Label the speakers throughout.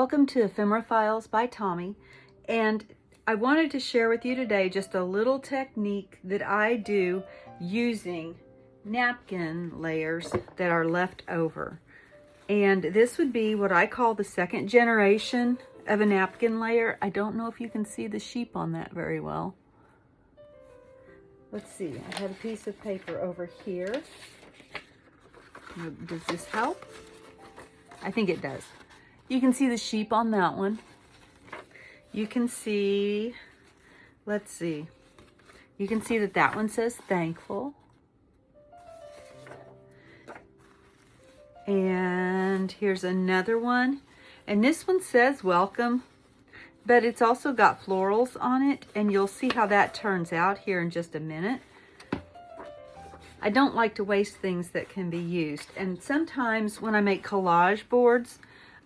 Speaker 1: Welcome to Ephemera Files by Tommy, and I wanted to share with you today just a little technique that I do using napkin layers that are left over. And this would be what I call the second generation of a napkin layer. I don't know if you can see the sheep on that very well. Let's see, I have a piece of paper over here. Does this help? I think it does. You can see the sheep on that one. You can see, let's see. You can see that that one says thankful. And here's another one. And this one says welcome, but it's also got florals on it, and you'll see how that turns out here in just a minute. I don't like to waste things that can be used. And sometimes when I make collage boards,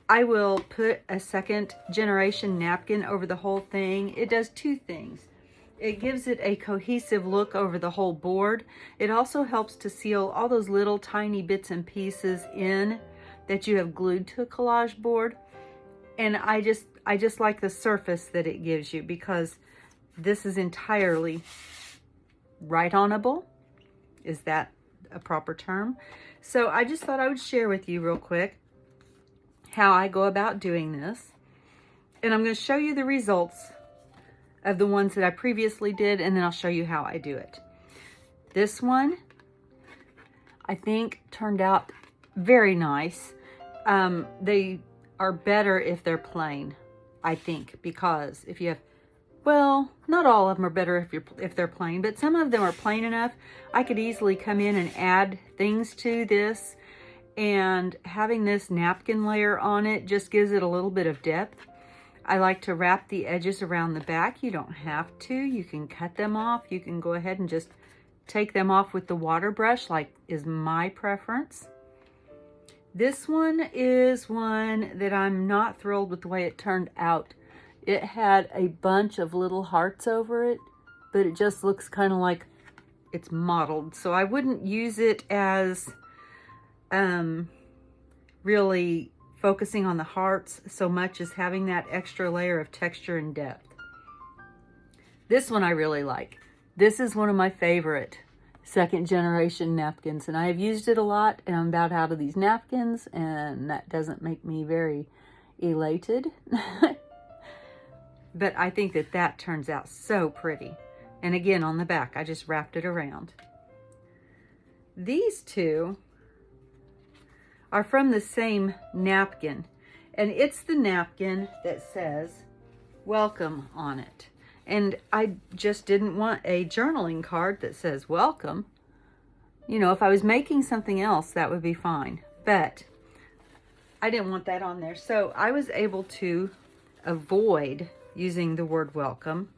Speaker 1: I will put a second generation napkin over the whole thing. It does two things. It gives it a cohesive look over the whole board. It also helps to seal all those little tiny bits and pieces in that you have glued to a collage board. And I just like the surface that it gives you, because this is entirely write-onable. Is that a proper term? So I just thought I would share with you real quick how I go about doing this. And I'm going to show you the results of the ones that I previously did, and then I'll show you how I do it. This one, I think, turned out very nice. They are better if they're plain, I think, because if you have, well, not all of them are better if they're plain, but some of them are plain enough. I could easily come in and add things to this, and having this napkin layer on it just gives it a little bit of depth. I like to wrap the edges around the back. You don't have to. You can cut them off. You can go ahead and just take them off with the water brush, like is my preference. This one is one that I'm not thrilled with the way it turned out. It had a bunch of little hearts over it, but it just looks kind of like it's mottled. So I wouldn't use it as really focusing on the hearts so much as having that extra layer of texture and depth. This one I really like. This is one of my favorite second generation napkins, and I have used it a lot, and I'm about out of these napkins, and that doesn't make me very elated. But I think that that turns out so pretty. And again, on the back, I just wrapped it around. These two are from the same napkin, and it's the napkin that says welcome on it. And I just didn't want a journaling card that says welcome. You know, if I was making something else, that would be fine, but I didn't want that on there. So I was able to avoid using the word welcome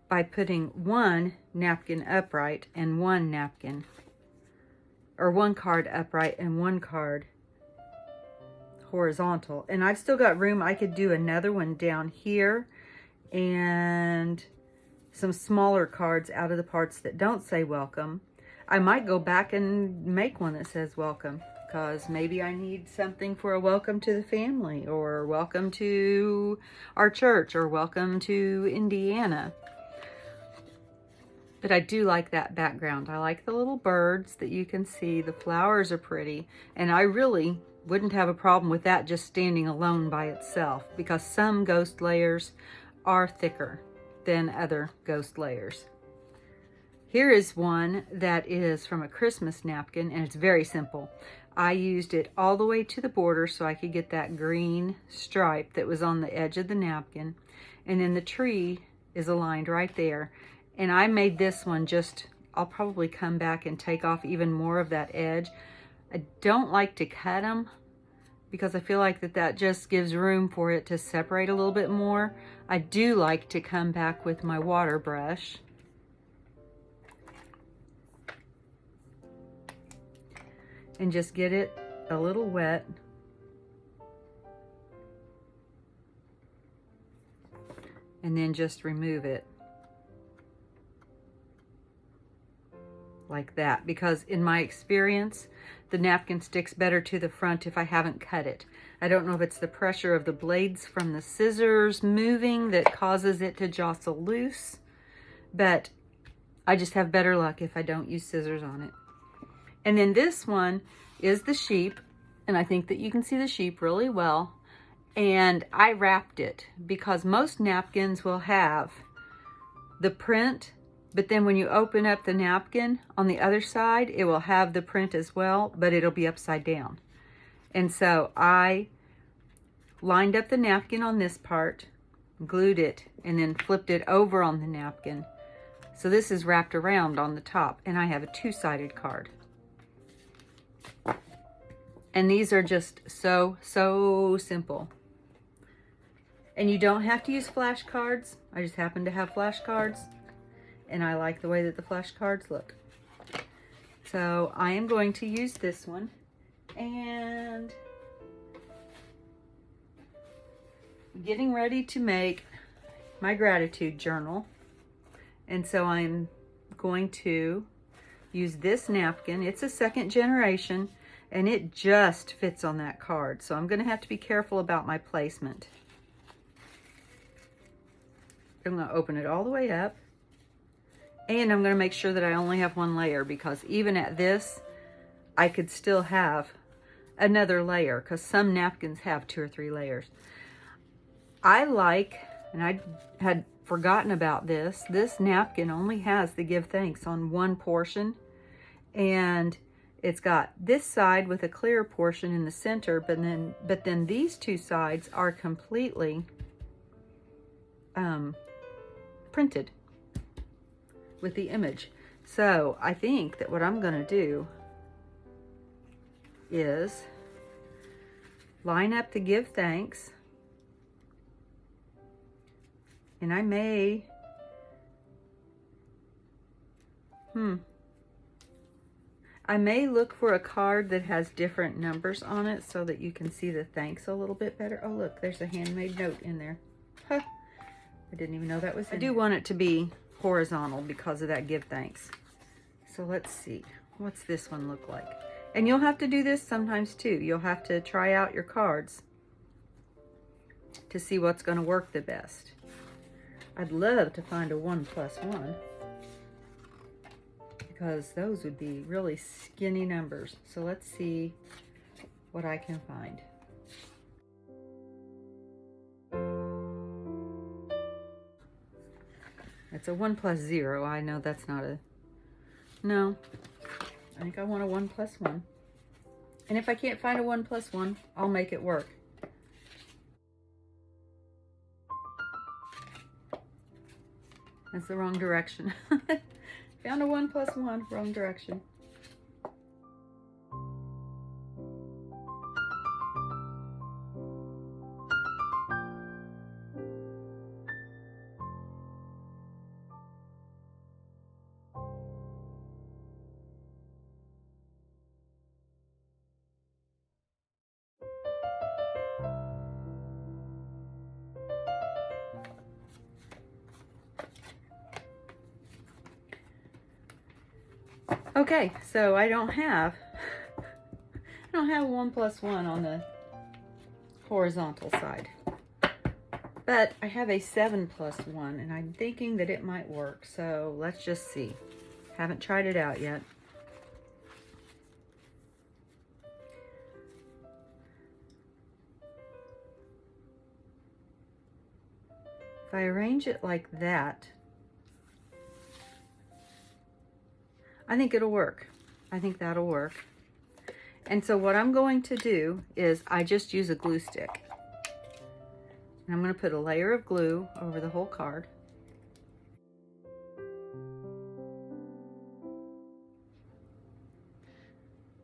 Speaker 1: by putting one napkin upright and one napkin, or one card upright and one card horizontal. And I've still got room. I could do another one down here and some smaller cards out of the parts that don't say welcome. I might go back and make one that says welcome, because maybe I need something for a welcome to the family, or welcome to our church, or welcome to Indiana. But I do like that background. I like the little birds that you can see. The flowers are pretty. And I really wouldn't have a problem with that just standing alone by itself, because some ghost layers are thicker than other ghost layers. Here is one that is from a Christmas napkin, and it's very simple. I used it all the way to the border so I could get that green stripe that was on the edge of the napkin. And then the tree is aligned right there. And I made this one just, I'll probably come back and take off even more of that edge. I don't like to cut them, because I feel like that just gives room for it to separate a little bit more. I do like to come back with my water brush and just get it a little wet. And then just remove it. like that, because in my experience, the napkin sticks better to the front if I haven't cut it. I don't know if it's the pressure of the blades from the scissors moving that causes it to jostle loose, but I just have better luck if I don't use scissors on it. And then this one is the sheep, and I think that you can see the sheep really well. And I wrapped it because most napkins will have the print, but then when you open up the napkin on the other side, it will have the print as well, but it'll be upside down. And so I lined up the napkin on this part, glued it, and then flipped it over on the napkin. So this is wrapped around on the top, and I have a two-sided card. And these are just so simple. And you don't have to use flashcards. I just happen to have flashcards, and I like the way that the flashcards look. So I am going to use this one, and getting ready to make my gratitude journal. And so I'm going to use this napkin. It's a second generation, and it just fits on that card. So I'm going to have to be careful about my placement. I'm going to open it all the way up, and I'm going to make sure that I only have one layer, because even at this, I could still have another layer, because some napkins have 2 or 3 layers. I like, and I had forgotten about this napkin only has the give thanks on one portion, and it's got this side with a clear portion in the center, but then these two sides are completely printed with the image. So I think that what I'm going to do is line up the give thanks, and I may look for a card that has different numbers on it so that you can see the thanks a little bit better. Oh look, there's a handmade note in there. Huh. I didn't even know that was in there. I do want it to be horizontal because of that give thanks. So let's see, what's this one look like? And you'll have to do this sometimes too. You'll have to try out your cards to see what's going to work the best. I'd love to find a 1+1, because those would be really skinny numbers. So let's see what I can find. It's a 1+0. I know that's not a, no. I think I want a 1+1. And if I can't find a 1+1, I'll make it work. That's the wrong direction. Found a 1+1, wrong direction. Okay, so I don't have a 1+1 on the horizontal side, but I have a 7+1, and I'm thinking that it might work. So let's just see. Haven't tried it out yet. If I arrange it like that, I think it'll work. I think that'll work. And so what I'm going to do is I just use a glue stick. And I'm going to put a layer of glue over the whole card.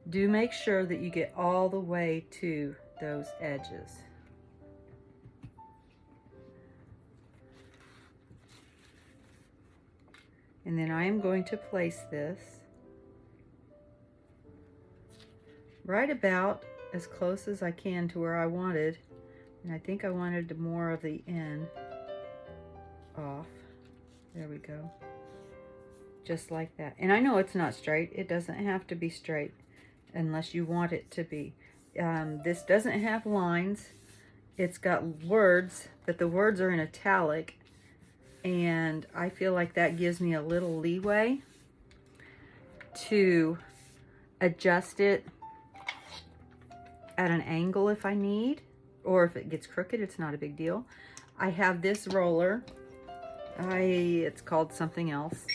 Speaker 1: Do make sure that you get all the way to those edges. And then I am going to place this right about as close as I can to where I wanted. And I think I wanted more of the end off. There we go. just like that. And I know it's not straight. It doesn't have to be straight unless you want it to be. This doesn't have lines. It's got words, but the words are in italic, and I feel like that gives me a little leeway to adjust it at an angle if I need, or if it gets crooked, it's not a big deal. I have this roller. It's called something else.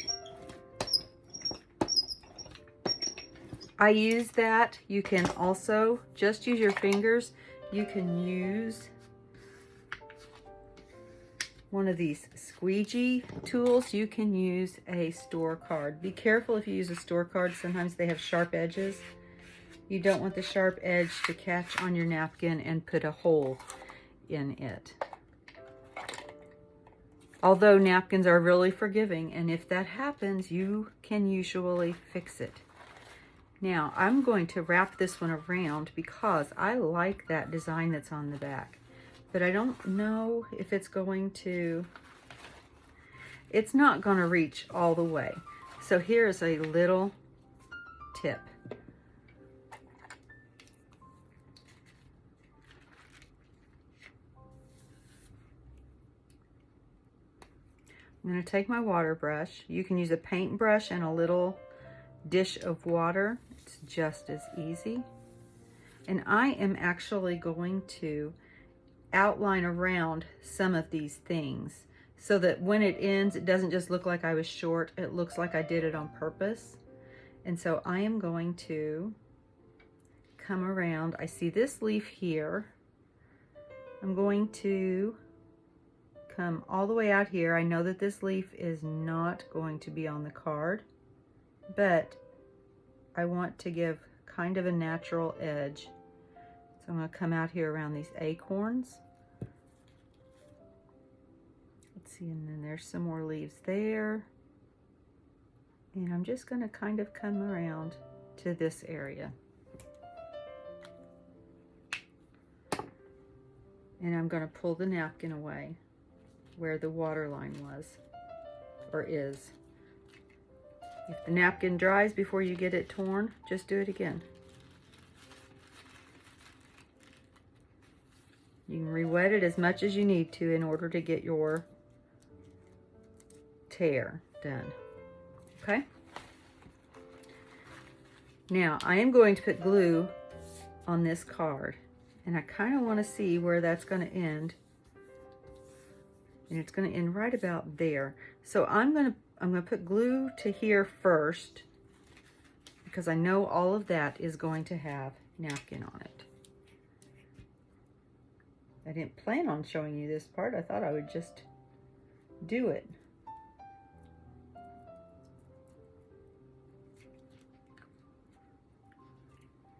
Speaker 1: I use that. You can also just use your fingers. You can use one of these squeegee tools. You can use a store card. Be careful if you use a store card. Sometimes they have sharp edges. You don't want the sharp edge to catch on your napkin and put a hole in it. Although napkins are really forgiving, and if that happens, you can usually fix it. Now, I'm going to wrap this one around because I like that design that's on the back. But I don't know if it's going to... It's not going to reach all the way. So here's a little tip. I'm going to take my water brush. You can use a paintbrush and a little dish of water. It's just as easy. And I am actually going to outline around some of these things so that when it ends, it doesn't just look like I was short. It looks like I did it on purpose. And so I am going to come around. I see this leaf here. I'm going to come all the way out here. I know that this leaf is not going to be on the card, but I want to give kind of a natural edge. So I'm going to come out here around these acorns. Let's see, and then there's some more leaves there. And I'm just going to kind of come around to this area. And I'm going to pull the napkin away where the water line was, or is. If the napkin dries before you get it torn, just do it again. You can re-wet it as much as you need to in order to get your tear done. Okay? Now, I am going to put glue on this card, and I kind of want to see where that's going to end. And it's going to end right about there. So I'm going to put glue to here first, because I know all of that is going to have napkin on it. I didn't plan on showing you this part. I thought I would just do it.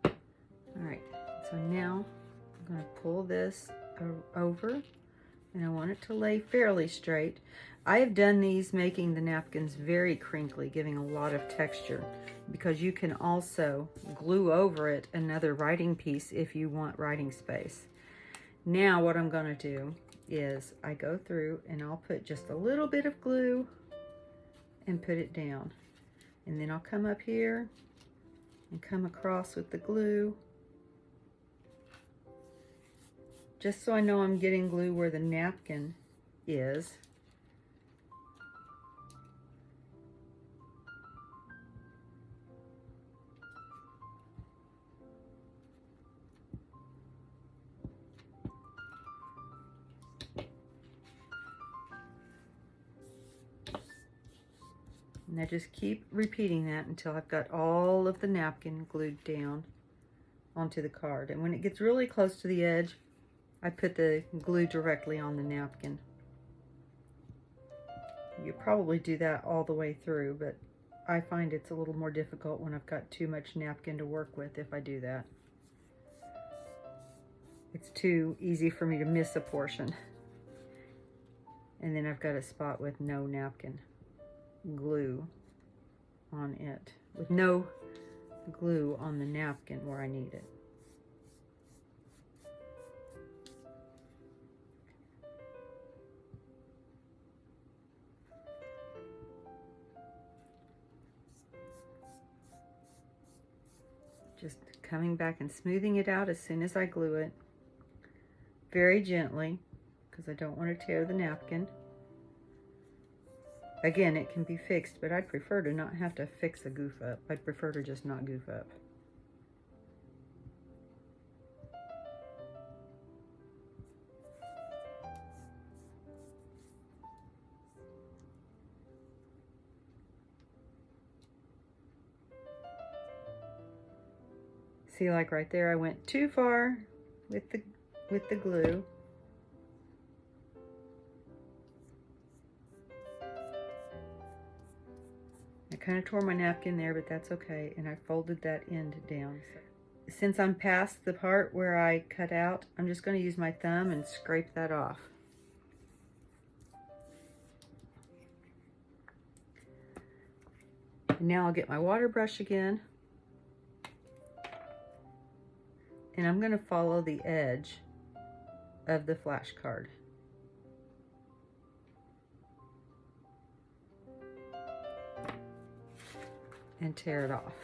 Speaker 1: All right, so now I'm going to pull this over, and I want it to lay fairly straight. I have done these making the napkins very crinkly, giving a lot of texture, because you can also glue over it another writing piece if you want writing space. Now what I'm going to do is I go through and I'll put just a little bit of glue and put it down. And then I'll come up here and come across with the glue, just so I know I'm getting glue where the napkin is. And I just keep repeating that until I've got all of the napkin glued down onto the card. And when it gets really close to the edge, I put the glue directly on the napkin. You probably do that all the way through, but I find it's a little more difficult when I've got too much napkin to work with if I do that. It's too easy for me to miss a portion. And then I've got a spot with no napkin glue on it, with no glue on the napkin where I need it. Just coming back and smoothing it out as soon as I glue it. Very gently, because I don't want to tear the napkin. Again, it can be fixed, but I'd prefer to not have to fix a goof up. I'd prefer to just not goof up. See, like right there, I went too far with the glue. I kind of tore my napkin there, but that's okay, and I folded that end down. So, since I'm past the part where I cut out, I'm just going to use my thumb and scrape that off. And now I'll get my water brush again. And I'm going to follow the edge of the flash card. And tear it off.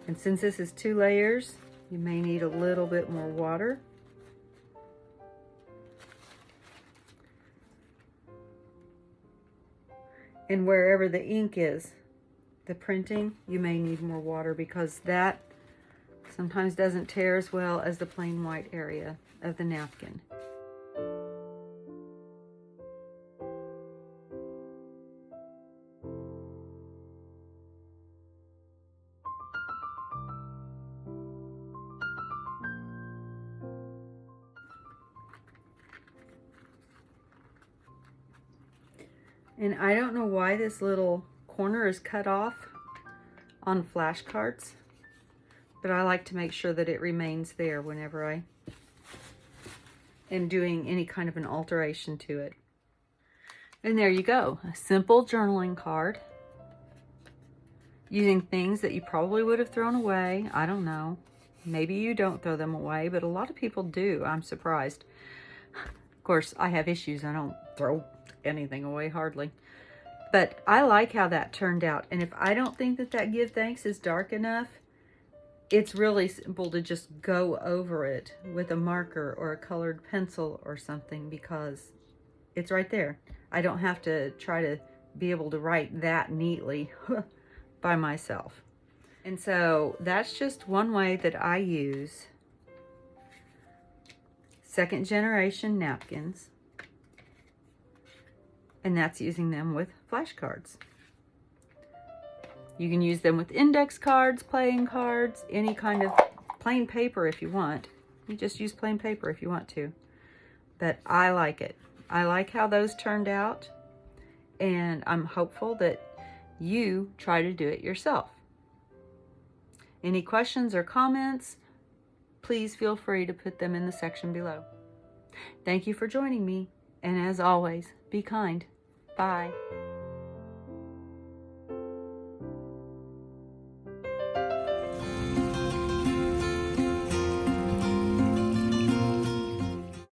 Speaker 1: And since this is 2 layers, you may need a little bit more water. And wherever the ink is, the printing, you may need more water because that sometimes doesn't tear as well as the plain white area of the napkin. And I don't know why this little corner is cut off on flashcards, but I like to make sure that it remains there whenever I am doing any kind of an alteration to it. And there you go, a simple journaling card using things that you probably would have thrown away. I don't know. Maybe you don't throw them away, but a lot of people do. I'm surprised. Of course, I have issues. I don't throw anything away hardly. But I like how that turned out. And if I don't think that that give thanks is dark enough, it's really simple to just go over it with a marker or a colored pencil or something because it's right there. I don't have to try to be able to write that neatly by myself. And so that's just one way that I use 2nd generation napkins. And that's using them with flashcards. You can use them with index cards, playing cards, any kind of plain paper if you want. You just use plain paper if you want to. But I like it. I like how those turned out. And I'm hopeful that you try to do it yourself. Any questions or comments, please feel free to put them in the section below. Thank you for joining me. And as always, be kind. Bye.